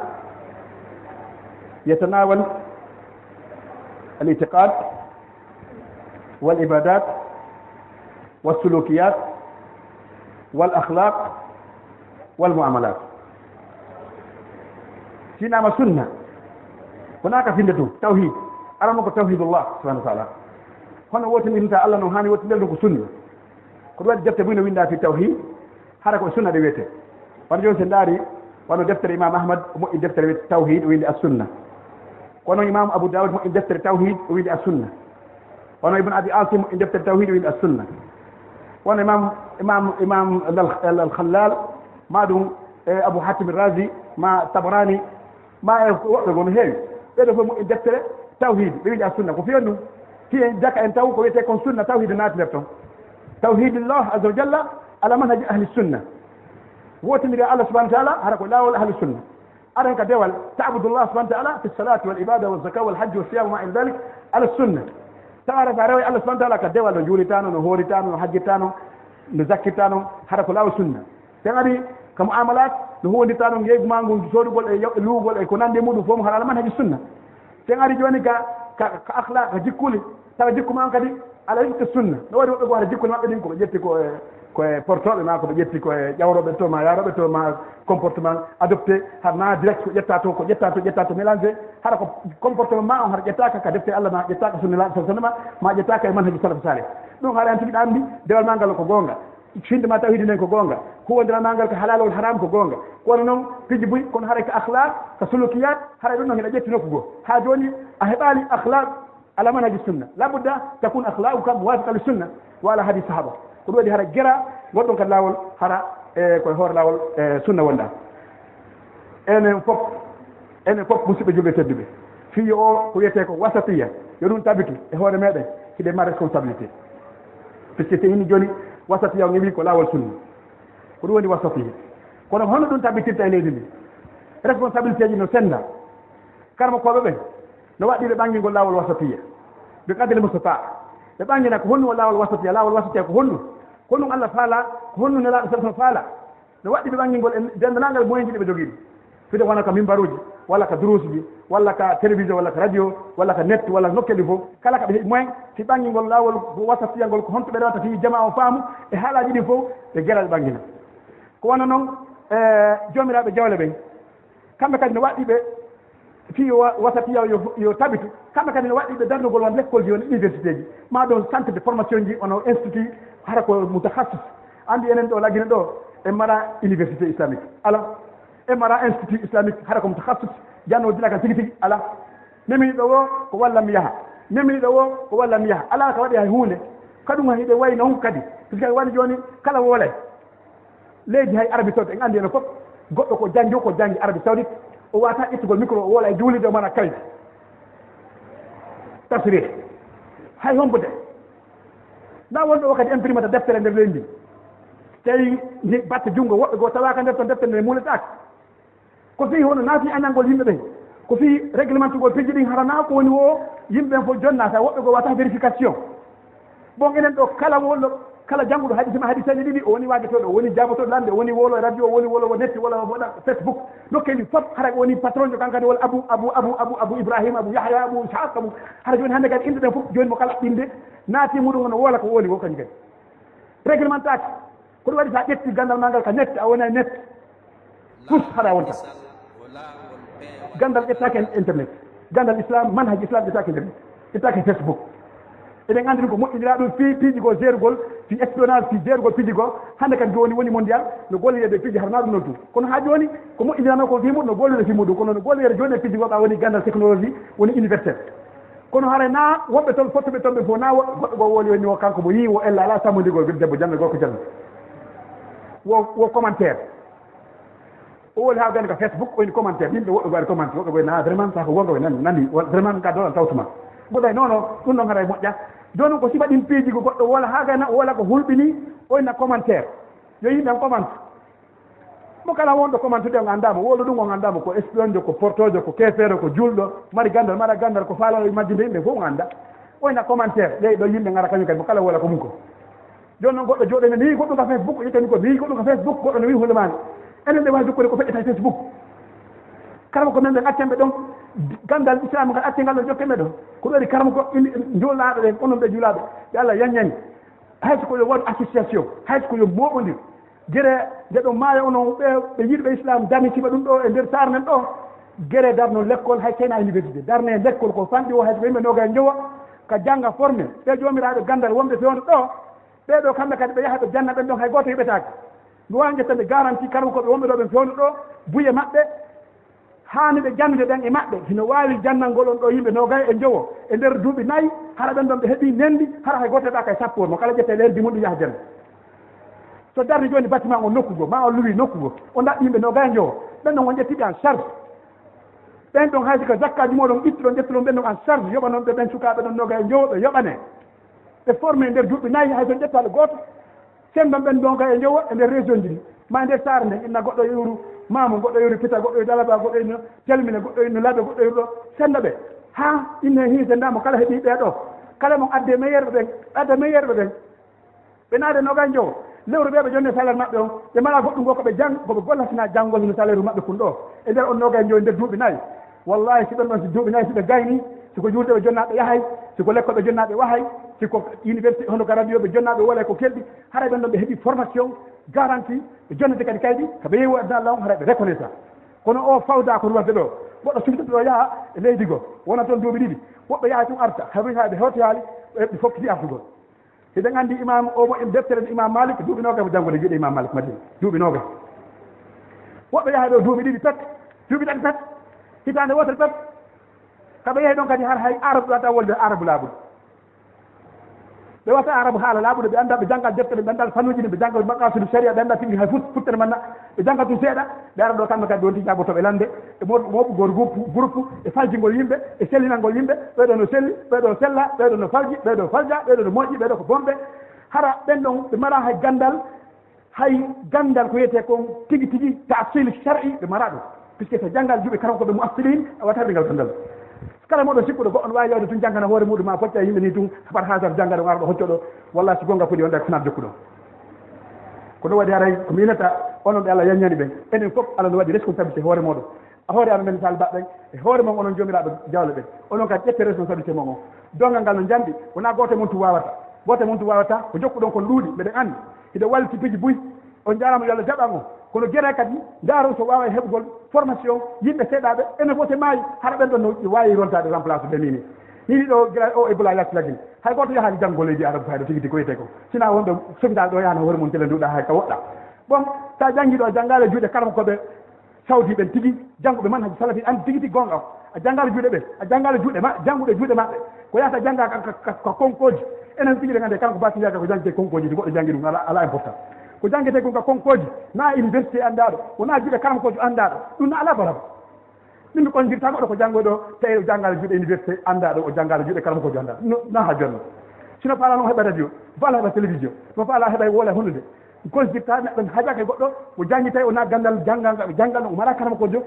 يتناول الاعتقاد والعبادات والسلوكيات والأخلاق والمعاملات. فينا سنة هناك فيندو توحيد أرمك توحيد الله سبحانه وتعالى. هنا وقت من الله نهاني وقت لنا سنة. كل واحد جبت بينه وبين في التوحيد حركة السنة دويته. ونجون سنداري وأنا دفتر إمام أحمد مؤيد دفتر التوحيد وين السنة. وأنا إمام أبو داود مؤيد دفتر التوحيد وين السنة. وأنا ابن أبي عاصم مؤيد دفتر التوحيد وين السنة. وأنا إمام الخلال ما دون أبو حاتم الرازي ما طبراني ما وقت يقولون هاي هذا هو مؤيد دفتر توحيد وين السنة. وفي أنه في ذاك أن توقف يتكون سنة توحيد الناس لفتهم. توحيد الله عز وجل على منهج أهل السنة. وتمر الله سبحانه وتعالى هرك لا ولا أهل السنة. أرنك دول تعبد الله سبحانه وتعالى في الصلاة والعبادة والزكاة والحج والصيام وما إلى ذلك على السنة. تعرف على الله سبحانه وتعالى كدول نجول تانو نهور تانو نحج تانو نزكي تانو هرك لا السنة. تاني كمعاملات نهور تانو يجمع مانغون جسور بول لو بول يكونان دمود فهم على منهج السنة. تاني جواني كأخلاق كجكولي ترى جكوا ما كذي على السنة. لو يقولوا جكوا ما كذي كم جتكوا ko portole ma ko be jetti ko jawrobe to ma yarobe to ma comportement adopté har na direct ko jettato mélanger har ko comportement ma on har jettaka ka defte Allah ma jettaka sunna sallallahu ma jettaka e manhaji salaf salih dum har anti ambi dewal mangal ko gonga finde ma tawhid nen ko gonga ko wondira mangal ko halal wal haram ko gonga kono non piji buy kono har ka akhlaq ka sulukiyat har dum non jetti nokko go ha joni a hebali akhlaq ala manhaji sunna labudda takun akhlaquka muwafiqa lis sunna wa ala hadi sahaba ko ɗo waɗi hara gera goɗɗon kadi laawol hara koye hoore laawol sunna wonɗa enen fof musidɓe julɓe tedduɓe fiyo o ko wiyete ko wasatiya yo ɗum tabiti e hoore meɗen hiɗe ma responsabilité puisque so hini joni wasatiya o wi ko laawol sunna ko ɗum woni wasatiya kono hono ɗum tabitirta e leydi ndi responsabilité ji no senda karma koɓe ɓen no waɗɗiɓe ɓangingol laawol wasatiya ɓe qadre mustata ɓe ɓangina ko honnu laawol wasatiya ko honnu ko ɗum Allah faala ko honnu nelaaɗo sallallahu faala no waɗɗi ɓe ɓangingol e dendanangal moyen ji ɗi ɓe jogiiɗi fide wona ka mimbaruji walla ka durusuji walla ka télévision walla ka radio walla ka net walla nokkeli fof kala ka ɓe heeɓi moyen si ɓangingol laawol wasatiyangol ko honto ɓe rewata fi jama o faamu e haalaji ɗi fof ɓe geral ɓe ɓangina ko wona noon jomiraɓe jawle ɓen kamɓe kadi no waɗɗi ɓe fi wasatiya yo tabitu kamɓe kadi no waɗɗi ɓe darnugol won l'école ji won université ji ma ɗon centre de formation ji ono institut hara ko mutakhassis andi enen ɗo laggine ɗo e mara université islamique ala e mara institut islamique hara ko mutakhassis janno dina kan tigi tigi ala memini ɗo o ko wallam yaha memini ɗo o ko wallam yaha ala ka waɗi hay hunde kadum hiɗe wayi noon kadi puisque woni joni kala woolay leydi hay Arabie Saoudite en andi enen fof goɗɗo ko janggi Arabie Saoudite o wata ittugol micro o woola e juulide o mana kayit tafsir hay hombude na wonɗo o kadi imprimata deftere nder leydi tawi batte junngo woɓɓe goo tawaka nder ton deftere nde muuletaka ko fii hono naati añalngol yimɓe ɓen ko fii réglementugol piji ɗin harana ko woni o yimɓe ɓen fof jonnata woɓɓe goo wata vérification bon enen ɗo kala wolɗo kala jannguɗo hadisaji ɗiɗi o woni waajetoɗo o woni jabotoɗo lamde o woni wolo e radio o woni wolo o netti walla waɗa Facebook nokkeli fof hara woni patron jo kankadi walla abou ibrahima abou yahya abou ishaq abou hara joni hannde kadi inde ɗen fof joni mo kala ɗinde naati muɗum no woola ko woni wo kañum kadi réglementaki ko ɗum waɗi sa ƴetti gandal ma ngal ka net a wona net tous haɗa wonta gandal ƴettaki internet gandal islam manhaji islam ƴettaki internet ƴettaki Facebook eɗen anndi ɗum ko moƴƴinira ɗum fi piiji goo gérugol fi espionnage fi gérugol piiji goo hannde kadi joni woni mondial no gollirede piiji harna ɗum noon tun kono ha joni ko moƴƴinirano ko fi muɗum no gollire fi muɗum kono no gollirede joni e piiji goo ɓa woni gandal technologie woni universel kono hara na woɓɓe toon fottuɓe toon ɓe fof na goɗɗo goo woli woni o kanko mo yii o ella ala sammodigol debbo janno gorko janno wo commentaire o woni ha gani ko Facebook o ni commentaire yimɓe woɓɓe gari commentaire woɓɓe goy na vraiment sa ko gonga we nandi vraiment ka dolan tawtuma goɗay non non ɗum ɗon gara e moƴƴa joni ko sifa ɗin piiji ko goɗɗo wola ha gana wola ko hulɓini o na commentaire yo yimɓe en commente mo kala wonɗo commente ɗe o andama wolo ɗum o andama ko espionjo ko portojo ko kefere ko julɗo mari gandal maɗa gandal ko faala majjinde yimɓe fof o anda o na commentaire ley ɗo yimɓe gara kañum kadi mo kala wola ko mum ko joni noon goɗɗo jooɗo mi yi goɗɗum ka Facebook yitani ko mi yi goɗɗum ka Facebook goɗɗo no wi hulemani enen ɓe wawi jokkude ko feƴƴata e Facebook karama ko men ɓen accemɓe ɗon gandal islam kadi accengal ɗon jokke ɗon ko ɗori karama ko jolaɗo ɗen onon ɓe julaɓe ɓe Allah yaññani hayso ko yo waɗ association hayso ko yo moɓodir guere nde ɗo maayo onon ɓe yiɗɓe islam damitiɓe ɗum ɗo e nder sar men ɗo guere darno l'école hay kena université darne l'école ko fanɗi o hayso ko yimɓe noga e jowa ka jangga formé ɓe jomiraɓe gandal wonɓe fewno ɗo ɓeɗo kamɓe kadi ɓe yaha ɓe janna ɓen ɗon hay goto yiɓetake mi wawi ƴettande garanti karama koɓe wonɓe ɗo ɓen fewno ɗo buye maɓɓe hani ɓe jannude ɗen e maɓɓe hino wawi jannalngol on ɗo yimɓe nogay e jowo e nder duuɓi nayyi hara ɓen ɗon ɓe heeɓi nendi hara hay goto heɓaka e sappo mo kala ƴette leydi mum ɗum yaha janna so darni joni bâtiment o nokkugo ma o luwi nokkugo o daɗɗi yimɓe nogay e jowo ɓen ɗon on ƴettiɓe en charge ɓen ɗon haysi ko zakkaji moɗon ittuɗon ƴettuɗon ɓen ɗon en charge yoɓa noon ɓe ɓen sukaɓe ɗon nogay e jowo ɓe yoɓane ɓe formé e nder duuɓi nayyi hay son ƴettaɗo goto sen ɗon ɓen nogay e jowo e nder région ji ɗi ma nder sare nde inna goɗɗo yuru mamu goɗɗo yuru pita goɗɗo dalaba goɗɗo ino telmine goɗɗo ino laaɓe goɗɗo yuru ɗo senda ɓe ha inne hiisendamo kala heeɓi ɓeɗo kala mon adde meilleur ɓen adde meilleur ɓen ɓe naade nogay jowo lewru ɓe jonne salaire maɓɓe on ɓe mala goɗɗum go koɓe jang koɓe gollatina janggol no salaire maɓɓe kun ɗo e nder on nogay jowo nder duuɓi nayyi wallahi si ɓen ɗon si duuɓi nayyi siɓe gayni siko juldeɓe jonnaɓe yahay siko lekkoɓe jonnaɓe wahay siko université hono garabiyoɓe jonnaɓe wona ko kelɗi hara ɓen ɗon ɓe heeɓi formation garantie ɓe jonnete kadi kayɗi koɓe yeewi adna allah on hara ɓe reconnaissant kono o fawda ko ruwante ɗo goɗɗo sumtata ɗo yaaha e leydi go wona toon duuɓi ɗiɗi woɓɓe yaha tum arta haɓi ha ɓe hewti haali ɓe fokkiti artugol hiɗen andi imam o mo deftere imam malik duuɓi nogas mo janggode juuɗe imam malik madina duuɓi nogas woɓɓe yaha ɗo duuɓi ɗiɗi pet duuɓi ɗaɗi pet hitande wotere pet kaɓe yeehi ɗon kadi har hay arabe wata wolde arabe laaɓuɗo ɓe wata arabe haala laaɓuɗo ɓe anda ɓe janggal deftere ɓe anda fanuji ɗi ɓe jangga maqasudu sharia ɓe anda tigi hay futtere manna ɓe jangga tum seeɗa ɓe ara ɗo kamɓe kadi ɗon tijaabo to ɓe lande e moɓugol groupe e faljingol yimɓe e sellinalngol yimɓe ɓeɗo no selli ɓeɗo sella ɓeɗo no falji ɓeɗo falja ɓeɗo no moƴƴi ɓeɗo ko bonɓe hara ɓen ɗon ɓe mara hay gandal ko wiyete kon tigi tigi tasil shar'i ɓe mara ɗum puisque so janggal juuɓe karam koɓe muassilin a wata ɓe ngal gandal kala moɗon sikkuɗo goɗɗon wawi yawde tun janggana hoore muɗum ma focca yimɓe ni tun haɓat hasar janggade o ara ɗo hoccoɗo walla si gonga fuɗi wonde ko finat jokkuɗo ko ɗum waɗi haray ko minata onon ɓe Allah yaññani ɓen enen fof Allah no waɗi responsabilité hoore moɗon a hoore amen misal baɗɗen e hoore mon onon jomiraɓe jawle ɓen onon kadi ƴette responsabilité mon o dongal ngal no jamɗi wona goto mon tu wawata ko jokkuɗon kon luuɗi mbeɗen andi hiɗe walliti piji buy on jarama yo Allah jaɓan o kono gueɗe kadi daaro so wawa heɓugol formation yimɓe seeɗaɓe ene fof te maayi haɗa ɓen ɗon no wawi rontade remplace ɓe ni ni ɗo guila o e bula yattulagin hay goto yahani janggo leydi arabe fayɗo tigui tigui ko wiyete ko sina wonɓe sofital ɗo yahana hoore mum tele nduɗa hay ka woɗɗa bon sa jangguiɗo a janggale juuɗe karama koɓe sawdi ɓen tigui janggoɓe man haji salafi andi tigui tigui gonga o a janggale juuɗe ɓe a janggale juuɗe ma jangguɗe juuɗe maɓɓe ko yahata jangga ka konkoji enen tigui ɗe gande kanko basiyaka ko jangguete konkoji ɗi goɗɗo jangui ɗum ala important ko jangguete kon ka konkoji na université andaɗo wona juuɗe karam kojo andaɗo ɗum no ala baraba ɗum mi kondirta goɗɗo ko janggoɗo tawi janggale juuɗe université andaɗo o janggale juuɗe karam kojo andaɗo na ha jonno sino faala noon heɓa radio faala heɓa télévision no faala heɓa wola hunde kondirta neɗɗo haajaka e goɗɗo o jangi tawi ona gandal janggal o mara karam kojo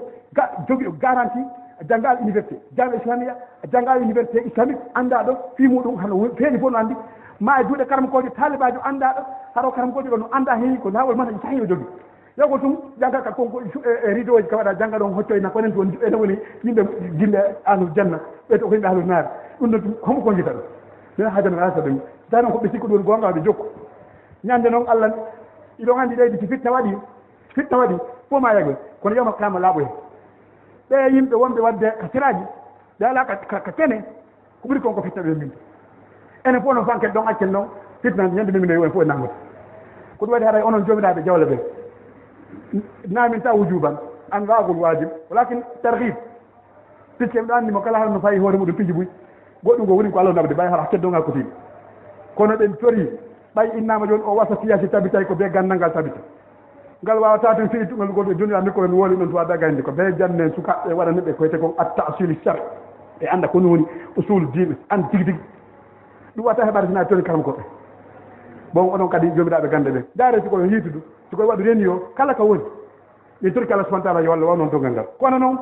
jogui ɗo garantie a janggal université jangga islamia a janggal université islamique andaɗo fi muɗum hano feeñi fof no andi ma e juuɗe karam kojo talibajo andaɗo haɗo karam kojo ɗo no anda heewi ko lawol man sahi o jogui yewko tum jangga ka konko e rideau ji ka waɗa jangga ɗon hocco ena konen toon ene woni yimɓe gimɓe ahlu janna ɓeyto ko yimɓe ahlu naare ɗum ɗo tum homo konjita ɗum min haajano asa ɗum tawi noon ko ɓe sikku ɗum gonga ɓe jokku ñande noon allah iɗon andi leydi si fitta waɗi fof ma yagol kono yawma kama laaɓoye ɓe yimɓe wonɓe wadde ka siraji ɓe ala ka kene ko ɓuuri kon ko fitta ɓe min enen fof noon fanken ɗon accen noon fitnande ñande min woni fof e nangoto ko ɗum waɗi haɗa onon jomiraɓe jawle ɓe namin ta wujuban an waagol wajib walakin tarhib puisque ɗo anndi mo kala hano fayi hoore muɗum piji buy goɗɗum go woni ko Allah nabde ɓay hara keddonga kotiɗe kono ɓen tori ɓay innama joni o wasa siyasi tabitay ko be gandal ngal tabita ngal wawata tan fi ngal goto joni ami ko en woli non to wada gande ko be janne suka e waɗa neɓe koyte ko at-ta'sil shar e anda ko woni usul diine an tigi tigi ɗum wata heɓade sina toni karam koɓe bon oɗon kadi jomiraɓe gande ɓe daare siko hiitudu siko waɗu reni o kala ko woni min tori kala subhanahu wa ta'ala yo Allah wawnon tongal ngal kono noon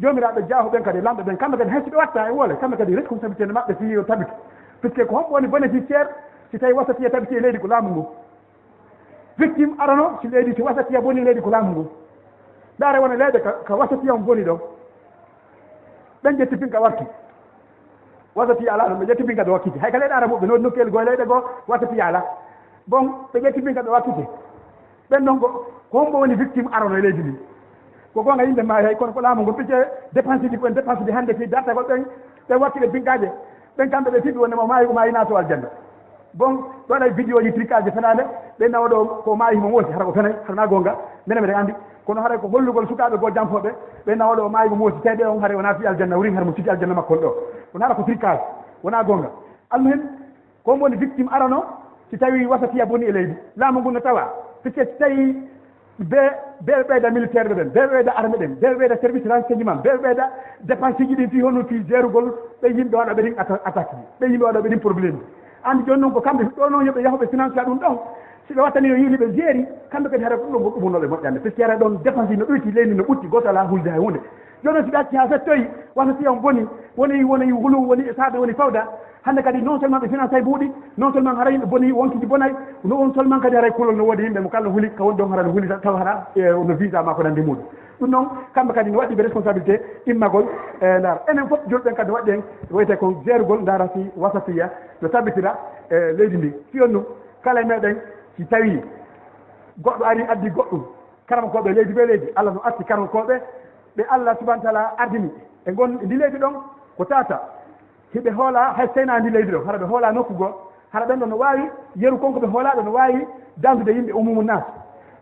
jomiraɓe jaahuɓen kadi lamɓe ɓen kamɓe kadi hayso ɓe watta e woole kamɓe kadi responsabilité ne maɓɓe fi o tabiti puisque ko hombo woni bénéficiaire si tawi wasatiya tabiti e leydi ko laamu ngu victime arano si leydi si wasatiya boni leydi ko laamu ngu daare wona leyde ko wasatiya on boni ɗon ɓen ƴetti pinka warti wasatiya ala ɗon ɓe ƴetti pinka ɗo wakkiti hay ka leyɗe aramuɓe no nokkel goye leyɗe goo wasatiya ala bon ɓe ƴetti pinka ɗo wakkiti ɓen ɗon ko hombo woni victime arano e leydi ndi ko gonga yimɓe ma hay kono ko laamu ngu picce dépense ji ko en dépense ji hannde fi darta ko ɓen wakkile pinkaje ɓen kamɓe ɓe fiɗi wonde mo maayi ko maayi nato aljanna bon ɗon ay vidéo ji tricage fenade ɓe nawa ɗo ko maayi mo wooti hara ko fenay harana gonga minen mbiɗen andi kono haray ko hollugol sukaɓe goo janfoɓe ɓe nawa ɗo maayi mo wooti tawi on haare wona fi aljanna wuri hara mo sigi aljanna makko on ɗo kono hara ko tricage wona gonga almu hen ko woni victime arano si tawi wasatiya boni e leydi laamu ngu no tawa puisque si tawi ɓe ɓeyda militaire ɓe ɓen ɓe ɓeyda armée ɗen ɓe ɓeyda service renseignement ɓe ɓeyda dépense ji ɗin fi hono fi gérugol ɓe yimɓe waɗa ɓe ɗin attaque ɓe yimɓe waɗa ɓe ɗin probléme andi joni noon ko kamɓe ɗo noon yoɓe yahoɓe finance ɗum ɗon si ɓe wattani no yihli ɓe jeeri kamɓe kadi hara ɗum ɗo ɗumunoɓe moƴƴande puisque hara ɗon dépense ji no ɗoyti leydi no ɓutti goto ala hulde hay hunde joni noon si ɓe acci ha settoyi wasatiya on boni woni hulu woni saabe woni fawda hande kadi non seulement ɓe finance ay buuɗi non seulement hara yimɓe boni wonkiji bonay non seulement kadi haray kulol no woodi yimɓe mo kala huuli ka woni ɗon hara no huuli taw hara no visa ma ko nandi muɗum ɗum noon kamɓe kadi no waɗi ɓe responsabilité immagol e ndaara enen fof joni ɓen kadi waɗi en wiyete ko gérugol ndaara si wasatiya no tabitira e leydi ndi fiyon ɗum kala meɗen si tawi goɗɗo ari addi goɗɗum karamakoɓe leydi ɓe leydi Allah no arti karamakoɓe ɓe Allah subahana taala ardini e gon ndi leydi ɗon ko tata hiɓe hoola hay seyna ndi leydi ɗo hara ɓe hoola nokku goo hara ɓen ɗo no wawi yeru konko ɓe hoolaɗo no wawi dandude yimɓe umumu nas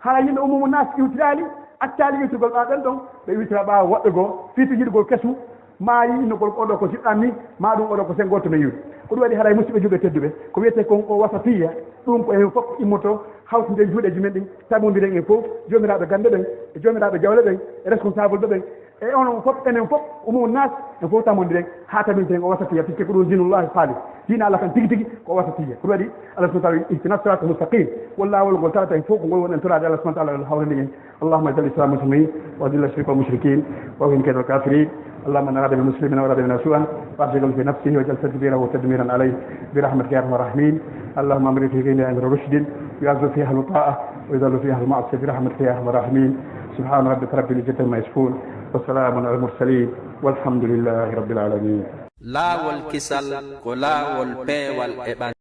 hara yimɓe umumu nas iwtirali accali wittugol ɓa ɓen ɗon ɓe wittira ɓawa woɗɗe goo fiitu yiɗgol kesu maayi innogol oɗo ko jiɗɗan ni ma ɗum oɗo ko sen goto no yiwde ko ɗum waɗi haray musidɓe juɓe tedduɓe ko wiyete kon o wasatiya ɗum ko hen fof immoto hawtide juuɗeji men ɗin tabodiren en fof jomiraɓe gande ɓen e jomiraɓe jawle ɓen e responsable ɓe ɓen e onon fof enen fof umumu nas en fof tamodiren ha tabinten o wasatiya puisque ko ɗum dinullahi halis dina Allah kan tigi tigi ko wasatiya ko ɗum waɗi Allah subahana taala ihtina sirata mustaqim wol lawol ngol tawata en fof ko ngol woni en torade Allah subahana taala hawrande en allahumma ijal islam muslimin wa adilla shirka wal mushrikin wa hin kaydal kafirin اللهم من أراد بالمسلمين وأراد بنا سوءا فأعجل في نفسه وجل تدبيره تدميرا عليه برحمتك يا أرحم الراحمين اللهم امر في غنى أمر رشد يعز فيها الطاعة ويذل فيها المعصية برحمتك يا أرحم الراحمين سبحان ربك رب العزة عما يصفون وسلام على المرسلين والحمد لله رب العالمين لا والكسل ولا والبي والإبان